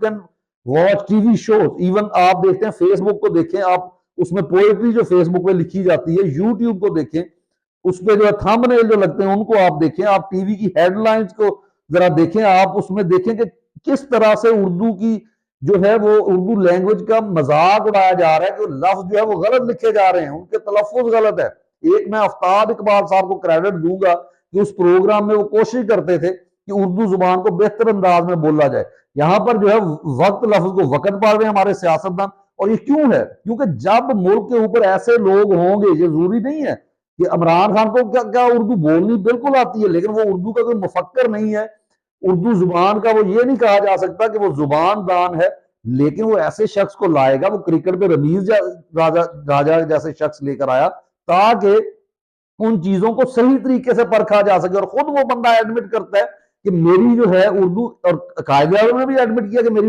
Can watch TV shows, even आप देखते हैं फेसबुक को देखें आप, उसमें पोएट्री जो फेसबुक पे लिखी जाती है, यूट्यूब को देखें, उसपे जो है थंबनेल जो लगते हैं उनको आप देखें, आप टीवी की हेडलाइंस को जरा देखें, आप उसमें देखें कि किस तरह से उर्दू की जो है वो उर्दू लैंग्वेज का मजाक उड़ाया जा रहा है कि लफ्ज जो है वो गलत लिखे जा रहे हैं, उनके तलफ्फुज गलत है। एक मैं आफ्ताब इकबाल साहब को क्रेडिट दूंगा कि उस प्रोग्राम में वो कोशिश करते थे कि उर्दू जुबान को बेहतर अंदाज में बोला जाए। यहां पर जो है वक्त लफ्ज को वक्त पा रहे हैं हमारे सियासतदान, और ये क्यों है? क्योंकि जब मुल्क के ऊपर ऐसे लोग होंगे, ये जरूरी नहीं है कि इमरान खान को क्या क्या उर्दू बोलनी बिल्कुल आती है, लेकिन वो उर्दू का कोई मुफक्कर नहीं है, उर्दू जुबान का वो ये नहीं कहा जा सकता कि वो जुबान दान है, लेकिन वो ऐसे शख्स को लाएगा, वो क्रिकेट पे रमीज राजा राजा जैसे शख्स लेकर आया ताकि उन चीजों को सही तरीके से परखा जा सके। और खुद वो बंदा एडमिट करता है कि मेरी जो है उर्दू, और कायदे आज़म ने भी एडमिट किया कि मेरी